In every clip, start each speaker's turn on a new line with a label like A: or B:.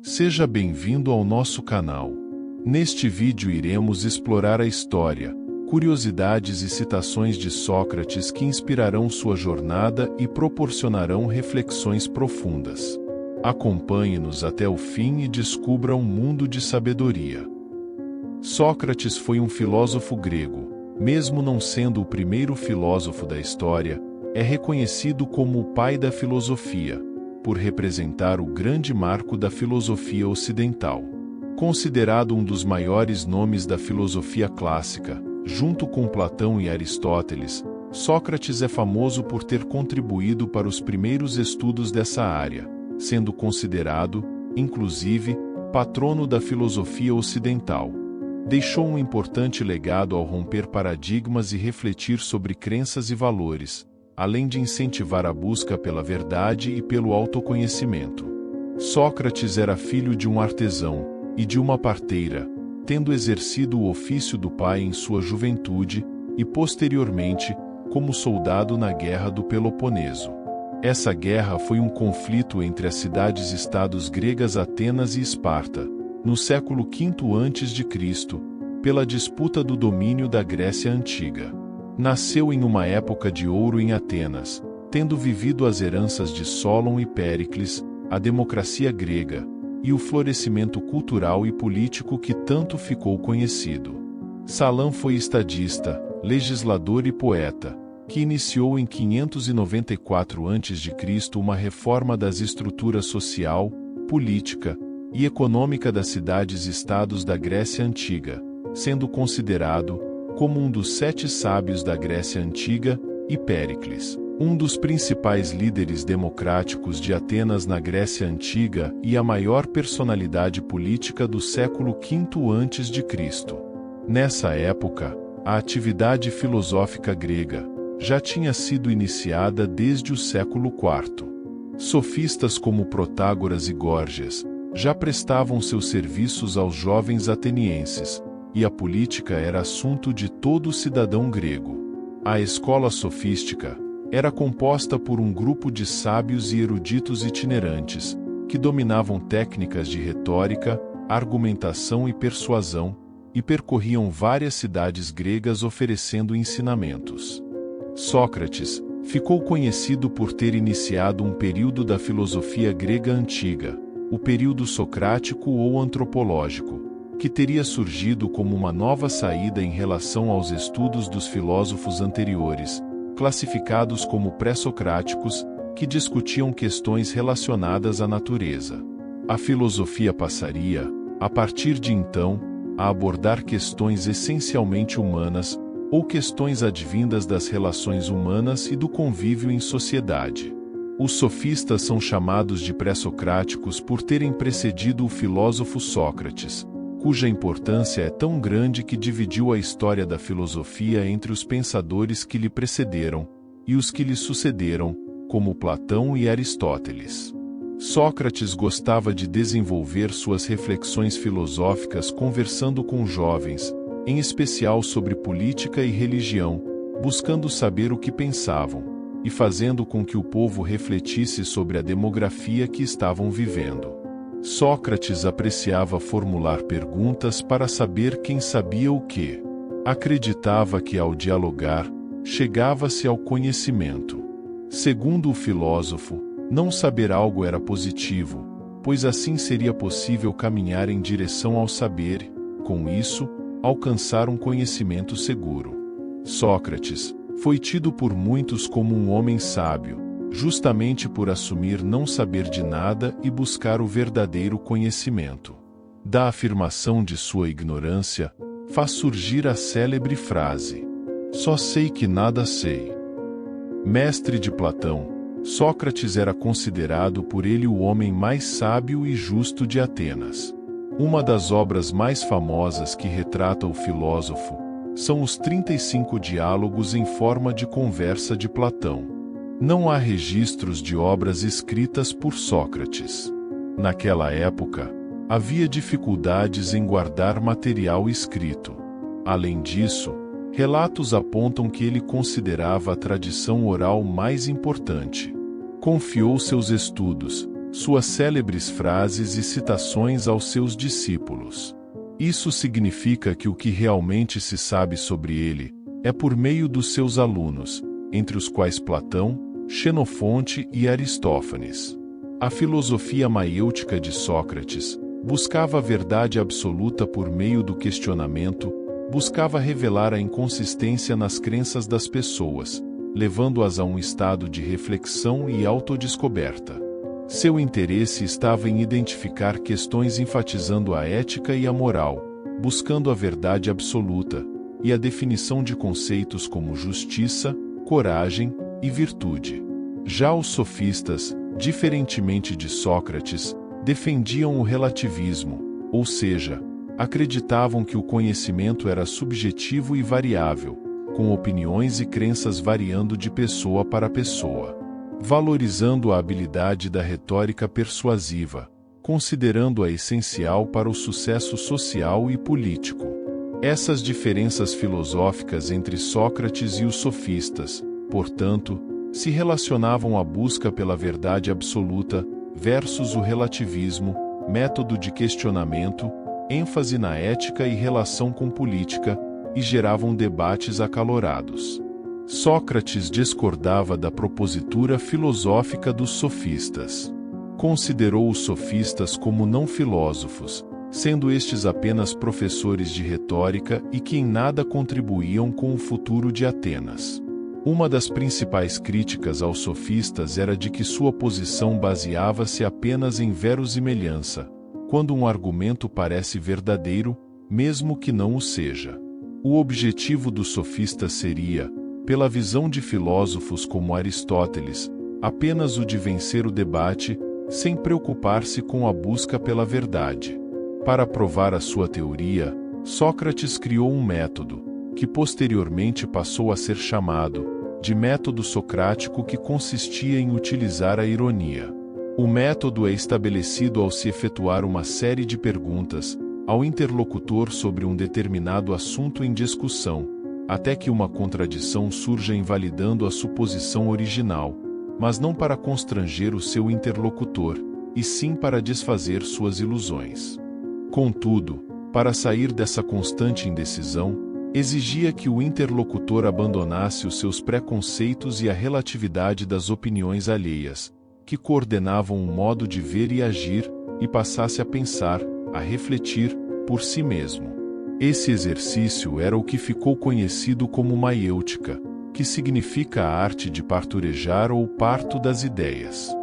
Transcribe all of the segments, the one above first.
A: Seja bem-vindo ao nosso canal. Neste vídeo iremos explorar a história, curiosidades e citações de Sócrates que inspirarão sua jornada e proporcionarão reflexões profundas. Acompanhe-nos até o fim e descubra um mundo de sabedoria. Sócrates foi um filósofo grego. Mesmo não sendo o primeiro filósofo da história, é reconhecido como o pai da filosofia, por representar o grande marco da filosofia ocidental. Considerado um dos maiores nomes da filosofia clássica, junto com Platão e Aristóteles, Sócrates é famoso por ter contribuído para os primeiros estudos dessa área, sendo considerado, inclusive, patrono da filosofia ocidental. Deixou um importante legado ao romper paradigmas e refletir sobre crenças e valores, além de incentivar a busca pela verdade e pelo autoconhecimento. Sócrates era filho de um artesão e de uma parteira, tendo exercido o ofício do pai em sua juventude e, posteriormente, como soldado na Guerra do Peloponeso. Essa guerra foi um conflito entre as cidades-estados gregas Atenas e Esparta, no século V a.C., pela disputa do domínio da Grécia Antiga. Nasceu em uma época de ouro em Atenas, tendo vivido as heranças de Solon e Péricles, a democracia grega, e o florescimento cultural e político que tanto ficou conhecido. Salão foi estadista, legislador e poeta, que iniciou em 594 a.C. uma reforma das estruturas social, política e econômica das cidades-estados da Grécia Antiga, sendo considerado como um dos 7 sábios da Grécia Antiga, e Péricles, um dos principais líderes democráticos de Atenas na Grécia Antiga e a maior personalidade política do século V a.C. Nessa época, a atividade filosófica grega já tinha sido iniciada desde o século IV. Sofistas como Protágoras e Górgias já prestavam seus serviços aos jovens atenienses, e a política era assunto de todo cidadão grego. A escola sofística era composta por um grupo de sábios e eruditos itinerantes, que dominavam técnicas de retórica, argumentação e persuasão, e percorriam várias cidades gregas oferecendo ensinamentos. Sócrates ficou conhecido por ter iniciado um período da filosofia grega antiga, o período socrático ou antropológico, que teria surgido como uma nova saída em relação aos estudos dos filósofos anteriores, classificados como pré-socráticos, que discutiam questões relacionadas à natureza. A filosofia passaria, a partir de então, a abordar questões essencialmente humanas, ou questões advindas das relações humanas e do convívio em sociedade. Os sofistas são chamados de pré-socráticos por terem precedido o filósofo Sócrates, cuja importância é tão grande que dividiu a história da filosofia entre os pensadores que lhe precederam e os que lhe sucederam, como Platão e Aristóteles. Sócrates gostava de desenvolver suas reflexões filosóficas conversando com jovens, em especial sobre política e religião, buscando saber o que pensavam, e fazendo com que o povo refletisse sobre a demografia que estavam vivendo. Sócrates apreciava formular perguntas para saber quem sabia o quê. Acreditava que ao dialogar, chegava-se ao conhecimento. Segundo o filósofo, não saber algo era positivo, pois assim seria possível caminhar em direção ao saber, com isso, alcançar um conhecimento seguro. Sócrates foi tido por muitos como um homem sábio, justamente por assumir não saber de nada e buscar o verdadeiro conhecimento. Da afirmação de sua ignorância, faz surgir a célebre frase: "Só sei que nada sei". Mestre de Platão, Sócrates era considerado por ele o homem mais sábio e justo de Atenas. Uma das obras mais famosas que retrata o filósofo são os 35 diálogos em forma de conversa de Platão. Não há registros de obras escritas por Sócrates. Naquela época, havia dificuldades em guardar material escrito. Além disso, relatos apontam que ele considerava a tradição oral mais importante. Confiou seus estudos, suas célebres frases e citações aos seus discípulos. Isso significa que o que realmente se sabe sobre ele é por meio dos seus alunos, entre os quais Platão, Xenofonte e Aristófanes. A filosofia maiêutica de Sócrates buscava a verdade absoluta por meio do questionamento, buscava revelar a inconsistência nas crenças das pessoas, levando-as a um estado de reflexão e autodescoberta. Seu interesse estava em identificar questões enfatizando a ética e a moral, buscando a verdade absoluta, e a definição de conceitos como justiça, coragem e virtude. Já os sofistas, diferentemente de Sócrates, defendiam o relativismo, ou seja, acreditavam que o conhecimento era subjetivo e variável, com opiniões e crenças variando de pessoa para pessoa. Valorizando a habilidade da retórica persuasiva, considerando-a essencial para o sucesso social e político. Essas diferenças filosóficas entre Sócrates e os sofistas, portanto, se relacionavam à busca pela verdade absoluta versus o relativismo, método de questionamento, ênfase na ética e relação com política, e geravam debates acalorados. Sócrates discordava da propositura filosófica dos sofistas. Considerou os sofistas como não filósofos, sendo estes apenas professores de retórica e que em nada contribuíam com o futuro de Atenas. Uma das principais críticas aos sofistas era de que sua posição baseava-se apenas em verossimilhança, quando um argumento parece verdadeiro, mesmo que não o seja. O objetivo dos sofistas seria, pela visão de filósofos como Aristóteles, apenas o de vencer o debate, sem preocupar-se com a busca pela verdade. Para provar a sua teoria, Sócrates criou um método, que posteriormente passou a ser chamado de método socrático, que consistia em utilizar a ironia. O método é estabelecido ao se efetuar uma série de perguntas ao interlocutor sobre um determinado assunto em discussão, até que uma contradição surja invalidando a suposição original, mas não para constranger o seu interlocutor, e sim para desfazer suas ilusões. Contudo, para sair dessa constante indecisão, exigia que o interlocutor abandonasse os seus preconceitos e a relatividade das opiniões alheias, que coordenavam um modo de ver e agir, e passasse a pensar, a refletir, por si mesmo. Esse exercício era o que ficou conhecido como maiêutica, que significa a arte de parturejar ou parto das ideias.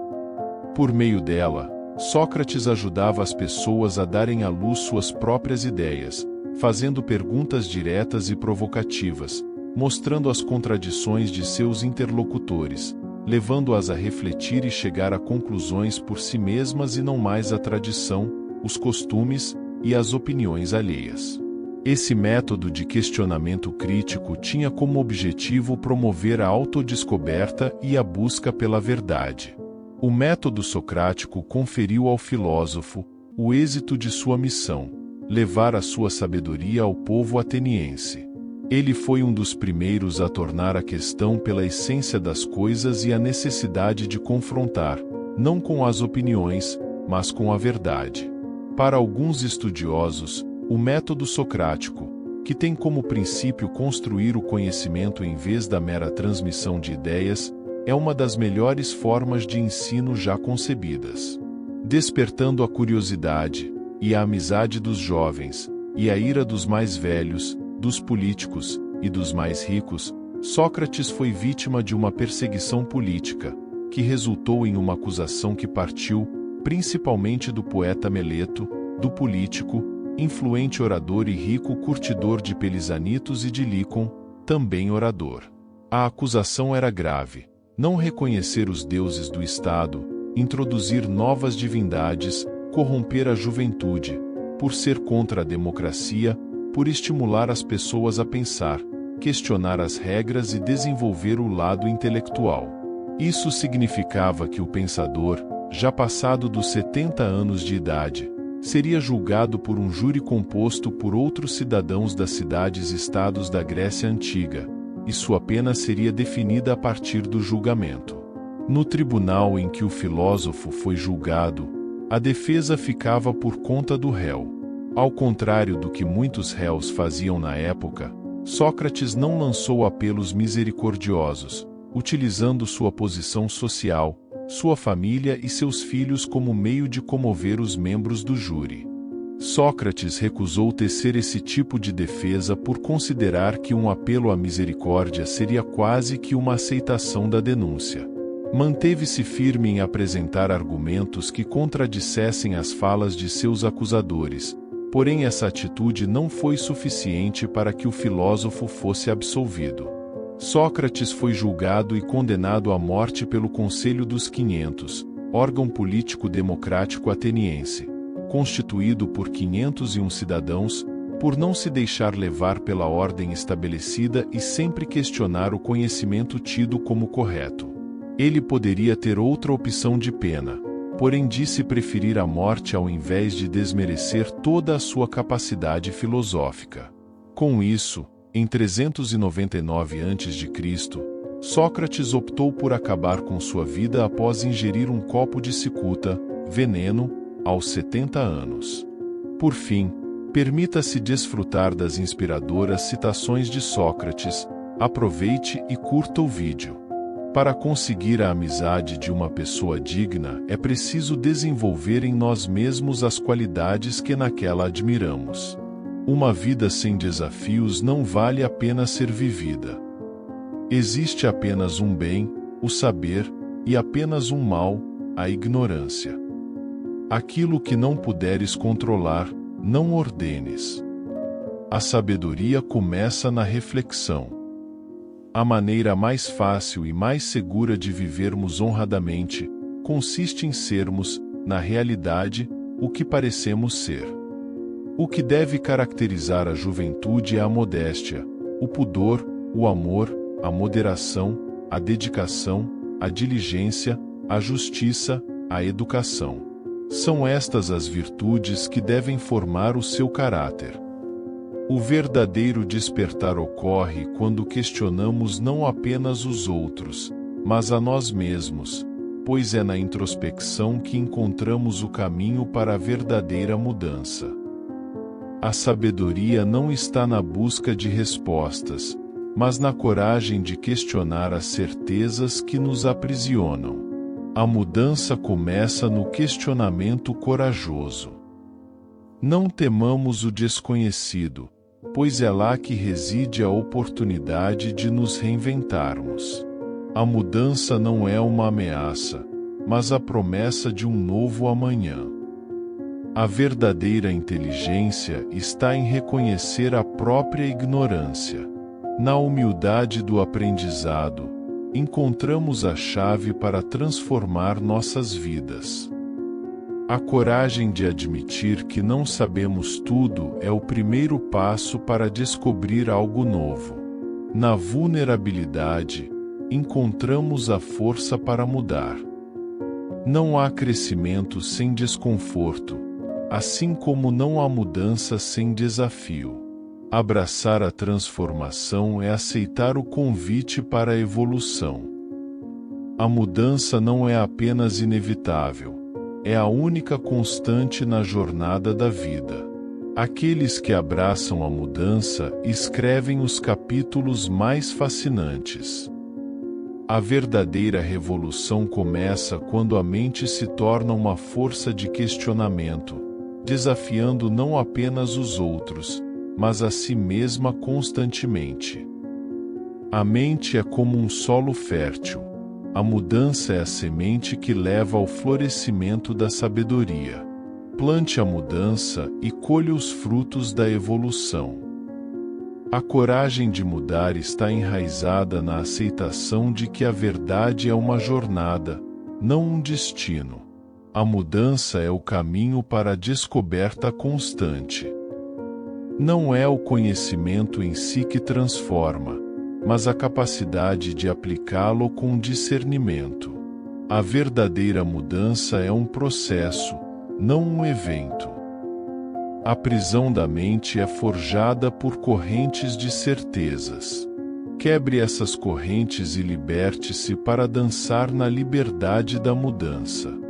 A: Por meio dela, Sócrates ajudava as pessoas a darem à luz suas próprias ideias, fazendo perguntas diretas e provocativas, mostrando as contradições de seus interlocutores, levando-as a refletir e chegar a conclusões por si mesmas e não mais à tradição, os costumes e as opiniões alheias. Esse método de questionamento crítico tinha como objetivo promover a autodescoberta e a busca pela verdade. O método socrático conferiu ao filósofo o êxito de sua missão, levar a sua sabedoria ao povo ateniense. Ele foi um dos primeiros a tornar a questão pela essência das coisas e a necessidade de confrontar, não com as opiniões, mas com a verdade. Para alguns estudiosos, o método socrático, que tem como princípio construir o conhecimento em vez da mera transmissão de ideias, é uma das melhores formas de ensino já concebidas. Despertando a curiosidade e a amizade dos jovens, e a ira dos mais velhos, dos políticos e dos mais ricos, Sócrates foi vítima de uma perseguição política, que resultou em uma acusação que partiu, principalmente do poeta Meleto, do político, influente orador e rico curtidor de Pelisanitos e de Lícon, também orador. A acusação era grave: não reconhecer os deuses do Estado, introduzir novas divindades, corromper a juventude, por ser contra a democracia, por estimular as pessoas a pensar, questionar as regras e desenvolver o lado intelectual. Isso significava que o pensador, já passado dos 70 anos de idade, seria julgado por um júri composto por outros cidadãos das cidades-estados da Grécia Antiga, e sua pena seria definida a partir do julgamento. No tribunal em que o filósofo foi julgado, a defesa ficava por conta do réu. Ao contrário do que muitos réus faziam na época, Sócrates não lançou apelos misericordiosos, utilizando sua posição social, sua família e seus filhos como meio de comover os membros do júri. Sócrates recusou tecer esse tipo de defesa por considerar que um apelo à misericórdia seria quase que uma aceitação da denúncia. Manteve-se firme em apresentar argumentos que contradissessem as falas de seus acusadores, porém essa atitude não foi suficiente para que o filósofo fosse absolvido. Sócrates foi julgado e condenado à morte pelo Conselho dos 500, órgão político democrático ateniense, constituído por 501 cidadãos, por não se deixar levar pela ordem estabelecida e sempre questionar o conhecimento tido como correto. Ele poderia ter outra opção de pena, porém disse preferir a morte ao invés de desmerecer toda a sua capacidade filosófica. Com isso, em 399 a.C., Sócrates optou por acabar com sua vida após ingerir um copo de cicuta, veneno, aos 70 anos. Por fim, permita-se desfrutar das inspiradoras citações de Sócrates, aproveite e curta o vídeo. Para conseguir a amizade de uma pessoa digna, é preciso desenvolver em nós mesmos as qualidades que naquela admiramos. Uma vida sem desafios não vale a pena ser vivida. Existe apenas um bem, o saber, e apenas um mal, a ignorância. Aquilo que não puderes controlar, não ordenes. A sabedoria começa na reflexão. A maneira mais fácil e mais segura de vivermos honradamente consiste em sermos, na realidade, o que parecemos ser. O que deve caracterizar a juventude é a modéstia, o pudor, o amor, a moderação, a dedicação, a diligência, a justiça, a educação. São estas as virtudes que devem formar o seu caráter. O verdadeiro despertar ocorre quando questionamos não apenas os outros, mas a nós mesmos, pois é na introspecção que encontramos o caminho para a verdadeira mudança. A sabedoria não está na busca de respostas, mas na coragem de questionar as certezas que nos aprisionam. A mudança começa no questionamento corajoso. Não temamos o desconhecido, pois é lá que reside a oportunidade de nos reinventarmos. A mudança não é uma ameaça, mas a promessa de um novo amanhã. A verdadeira inteligência está em reconhecer a própria ignorância. Na humildade do aprendizado, encontramos a chave para transformar nossas vidas. A coragem de admitir que não sabemos tudo é o primeiro passo para descobrir algo novo. Na vulnerabilidade, encontramos a força para mudar. Não há crescimento sem desconforto, assim como não há mudança sem desafio. Abraçar a transformação é aceitar o convite para a evolução. A mudança não é apenas inevitável, é a única constante na jornada da vida. Aqueles que abraçam a mudança escrevem os capítulos mais fascinantes. A verdadeira revolução começa quando a mente se torna uma força de questionamento, desafiando não apenas os outros, mas a si mesma constantemente. A mente é como um solo fértil. A mudança é a semente que leva ao florescimento da sabedoria. Plante a mudança e colha os frutos da evolução. A coragem de mudar está enraizada na aceitação de que a verdade é uma jornada, não um destino. A mudança é o caminho para a descoberta constante. Não é o conhecimento em si que transforma, mas a capacidade de aplicá-lo com discernimento. A verdadeira mudança é um processo, não um evento. A prisão da mente é forjada por correntes de certezas. Quebre essas correntes e liberte-se para dançar na liberdade da mudança.